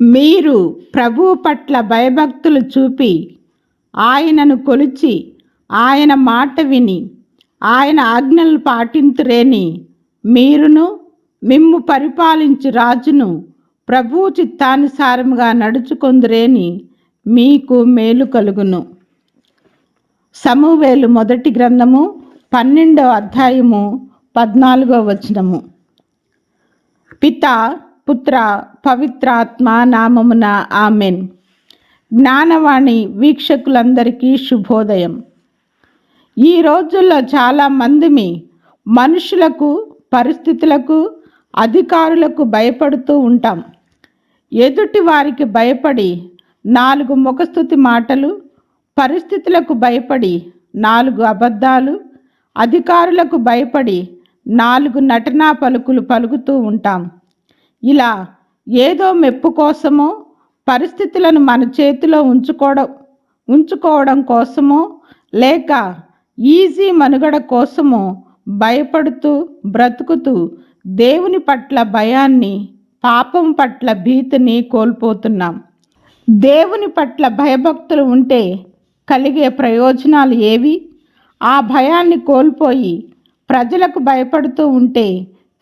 మీరు ప్రభువు పట్ల భయభక్తులు చూపి ఆయనను కొలిచి ఆయన మాట విని ఆయన ఆజ్ఞలు పాటింతురేని మీరును మిమ్ము పరిపాలించు రాజును ప్రభువు చిత్తానుసారముగా నడుచుకొందురేని మీకు మేలు కలుగును. సమూవేలు మొదటి గ్రంథము 12వ అధ్యాయము 14వ వచనము. పితా పుత్ర పవిత్రాత్మ నామమున ఆమెన్. జ్ఞానవాణి వీక్షకులందరికీ శుభోదయం. ఈ రోజుల్లో చాలామంది మనుషులకు, పరిస్థితులకు, అధికారులకు భయపడుతూ ఉంటాం. ఎదుటి వారికి భయపడి 4 ముఖస్తుతి మాటలు, పరిస్థితులకు భయపడి 4 అబద్ధాలు, అధికారులకు భయపడి 4 నటనా పలుకులు పలుకుతూ ఉంటాం. ఇలా ఏదో మెప్పు కోసమో, పరిస్థితులను మన చేతిలో ఉంచుకోవడం కోసమో, లేక ఈజీ మనుగడ కోసమో భయపడుతూ బ్రతుకుతూ దేవుని పట్ల భయాన్ని, పాపం పట్ల భీతిని కోల్పోతున్నాం. దేవుని పట్ల భయభక్తులు ఉంటే కలిగే ప్రయోజనాలు ఏవి? ఆ భయాన్ని కోల్పోయి ప్రజలకు భయపడుతూ ఉంటే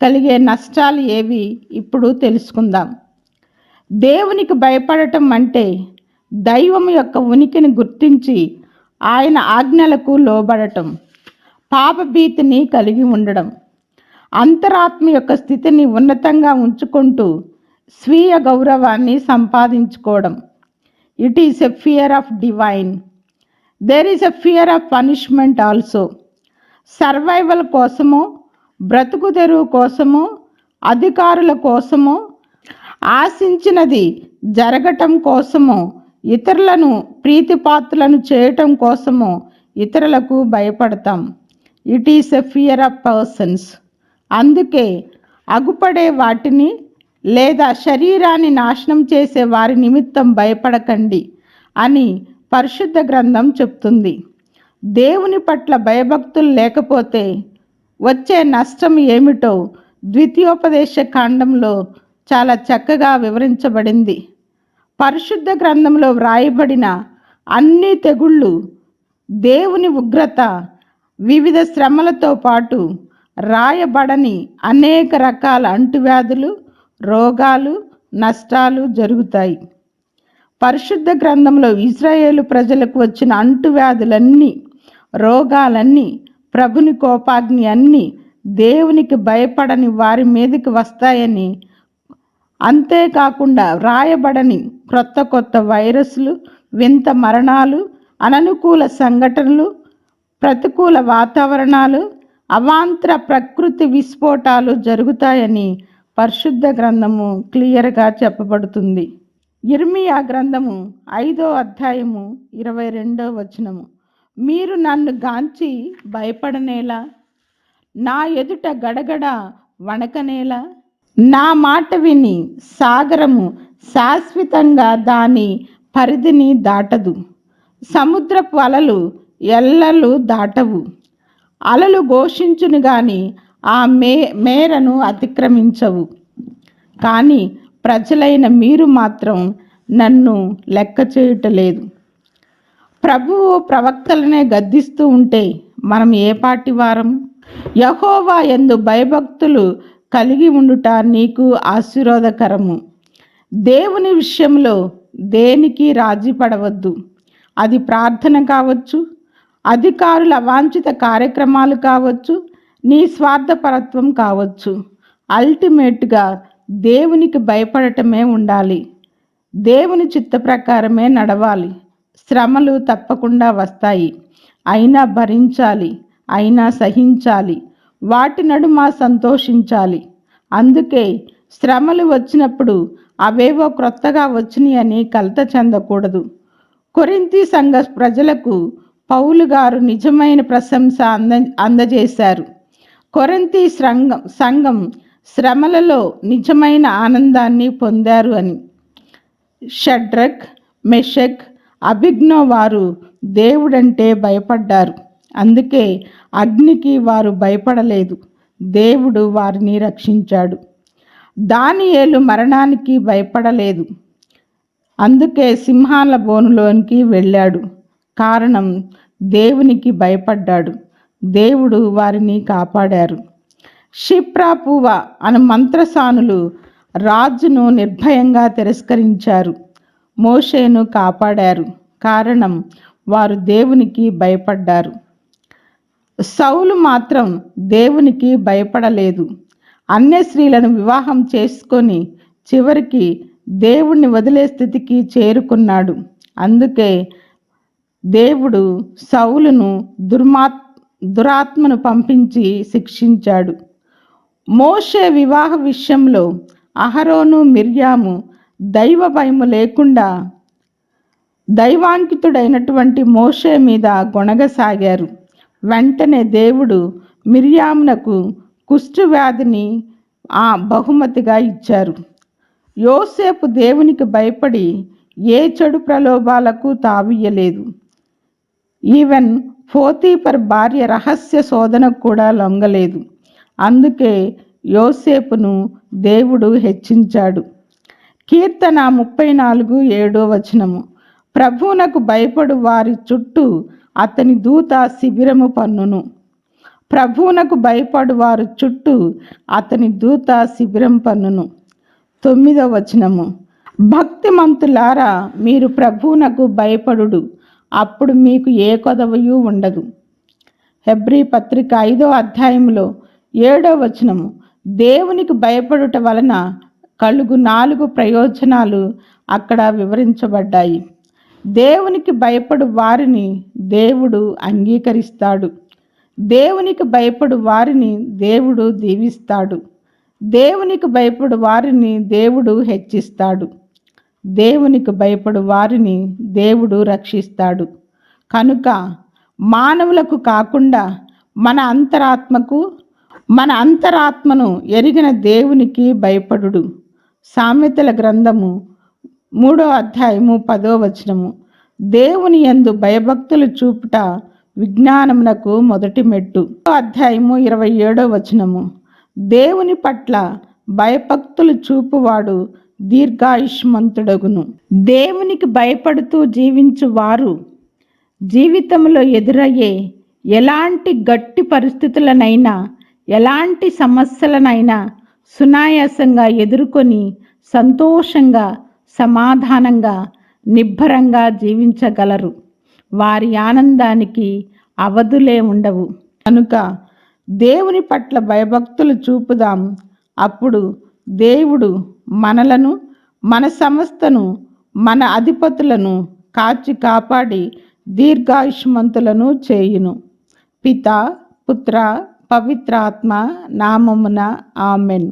కలిగే నష్టాలు ఏవి? ఇప్పుడు తెలుసుకుందాం. దేవునికి భయపడటం అంటే దైవం యొక్క ఉనికిని గుర్తించి ఆయన ఆజ్ఞలకు లోబడటం, పాపభీతిని కలిగి ఉండడం, అంతరాత్మ యొక్క స్థితిని ఉన్నతంగా ఉంచుకుంటూ స్వీయ గౌరవాన్ని సంపాదించుకోవడం. It is a fear of divine. There is a fear of punishment also. Survival కోసమో, బ్రతుకు తెరువు కోసమో, అధికారుల కోసమో, ఆశించినది జరగటం కోసమో, ఇతరులను ప్రీతిపాత్రులను చేయటం కోసమో ఇతరులకు భయపడతాం. It is a fear of persons. అందుకే అగుపడే వాటిని లేదా శరీరాన్ని నాశనం చేసే వారి నిమిత్తం భయపడకండి అని పరిశుద్ధ గ్రంథం చెప్తుంది. దేవుని పట్ల భయభక్తులు లేకపోతే వచ్చే నష్టం ఏమిటో ద్వితీయోపదేశ కాండంలో చాలా చక్కగా వివరించబడింది. పరిశుద్ధ గ్రంథంలో వ్రాయబడిన అన్ని తెగుళ్ళు, దేవుని ఉగ్రత, వివిధ శ్రమలతో పాటు రాయబడని అనేక రకాల అంటువ్యాధులు, రోగాలు, నష్టాలు జరుగుతాయి. పరిశుద్ధ గ్రంథంలో ఇశ్రాయేలు ప్రజలకు వచ్చిన అంటువ్యాధులన్నీ, రోగాలన్నీ, ప్రభుని కోపాగ్ని అన్నీ దేవునికి భయపడని వారి మీదకి వస్తాయని, అంతేకాకుండా వ్రాయబడని కొత్త వైరస్లు, వింత మరణాలు, అననుకూల సంఘటనలు, ప్రతికూల వాతావరణాలు, అవాంతర ప్రకృతి విస్ఫోటాలు జరుగుతాయని పరిశుద్ధ గ్రంథము క్లియర్గా చెప్పబడుతుంది. ఇర్మియా గ్రంథము 5వ అధ్యాయము 22వ వచనము. మీరు నన్ను గాంచి భయపడనేలా, నా ఎదుట గడగడ వణకనేలా, నా మాట విని సాగరము శాశ్వతంగా దాని పరిధిని దాటదు, సముద్రపు అలలు ఎల్లలు దాటవు. అలలు ఘోషించును గాని ఆ మేరను అతిక్రమించవు. కానీ ప్రజలైన మీరు మాత్రం నన్ను లెక్క చేయటలేదు. ప్రభువు ప్రవక్తలనే గద్దిస్తూ ఉంటే మనం ఏ పాటి వారం? యెహోవా యందు భయభక్తులు కలిగి ఉండుట నీకు ఆశీర్వాదకరము. దేవుని విషయంలో దేనికి రాజీ పడవద్దు. అది ప్రార్థన కావచ్చు, అధికారుల అవాంఛిత కార్యక్రమాలు కావచ్చు, నీ స్వార్థపరత్వం కావచ్చు. అల్టిమేట్గా దేవునికి భయపడటమే ఉండాలి. దేవుని చిత్త ప్రకారమే నడవాలి. శ్రమలు తప్పకుండా వస్తాయి, అయినా భరించాలి, అయినా సహించాలి, వాటి నడుమ సంతోషించాలి. అందుకే శ్రమలు వచ్చినప్పుడు అవేవో క్రొత్తగా వచ్చినాయి అని కలత చెందకూడదు. కొరింథీ సంఘ ప్రజలకు పౌలు గారు నిజమైన ప్రశంస అందజేశారు. కొరింథీ సంఘం శ్రమలలో నిజమైన ఆనందాన్ని పొందారు అని. షడ్రక్, మెషక్, అబేద్నెగో వారు దేవుడంటే భయపడ్డారు. అందుకే అగ్నికి వారు భయపడలేదు. దేవుడు వారిని రక్షించాడు. దానియేలు మరణానికి భయపడలేదు. అందుకే సింహాల బోనులోనికి వెళ్ళాడు. కారణం, దేవునికి భయపడ్డాడు. దేవుడు వారిని కాపాడారు. షిప్రాపువ అను మంత్రసానులు రాజును నిర్భయంగా తిరస్కరించారు. మోషేను కాపాడారు. కారణం, వారు దేవునికి భయపడ్డారు. సౌలు మాత్రం దేవునికి భయపడలేదు. అన్య స్త్రీలను వివాహం చేసుకొని చివరికి దేవుణ్ణి వదిలే స్థితికి చేరుకున్నాడు. అందుకే దేవుడు సౌలును దురాత్మను పంపించి శిక్షించాడు. మోషే వివాహ విషయంలో అహరోను, మిర్యాము దైవ భయము లేకుండా దైవాంకితుడైనటువంటి మోషే మీద గొణగసాగారు. వెంటనే దేవుడు మిర్యామునకు కుష్ఠవ్యాధిని బహుమతిగా ఇచ్చారు. యోసేపు దేవునికి భయపడి ఏ చెడు ప్రలోభాలకు తావియ్యలేదు. ఈవెన్ పోతీఫర్ భార్య రహస్య శోధనకు కూడా లొంగలేదు. అందుకే యోసేపును దేవుడు హెచ్చించాడు. కీర్తన 34:7 ప్రభువునకు భయపడు వారి చుట్టూ అతని దూత శిబిరము పన్నును. ప్రభువునకు భయపడు వారి చుట్టూ అతని దూత శిబిరం పన్నును. 9 భక్తిమంతులారా, మీరు ప్రభువునకు భయపడుడు, అప్పుడు మీకు ఏ కొదవయు ఉండదు. హెబ్రీ పత్రిక 5:7 దేవునికి భయపడుట వలన కలుగు 4 ప్రయోజనాలు అక్కడ వివరించబడ్డాయి. దేవునికి భయపడు వారిని దేవుడు అంగీకరిస్తాడు. దేవునికి భయపడు వారిని దేవుడు దీవిస్తాడు. దేవునికి భయపడు వారిని దేవుడు హెచ్చిస్తాడు. దేవునికి భయపడు వారిని దేవుడు రక్షిస్తాడు. కనుక మానవులకు కాకుండా మన అంతరాత్మను ఎరిగిన దేవునికి భయపడుడు. సామెతల గ్రంథము 3:10 దేవుని యందు భయభక్తులు చూపుట విజ్ఞానమునకు మొదటి మెట్టు. 27 దేవుని పట్ల భయభక్తులు చూపువాడు దీర్ఘాయుష్మంతుడగును. దేవునికి భయపడుతూ జీవించు వారు జీవితంలో ఎదురయ్యే ఎలాంటి గట్టి పరిస్థితులనైనా, ఎలాంటి సమస్యలనైనా సునాయాసంగా ఎదుర్కొని సంతోషంగా, సమాధానంగా, నిబ్బరంగా జీవించగలరు. వారి ఆనందానికి అవధులే ఉండవు. కనుక దేవుని పట్ల భయభక్తులు చూపుదాం. అప్పుడు దేవుడు మనలను, మన సంస్థను, మన అధిపతులను కాచి కాపాడి దీర్ఘాయుష్మంతులను చేయును. పితా, పుత్ర, పవిత్రాత్మ నామమున ఆమెన్.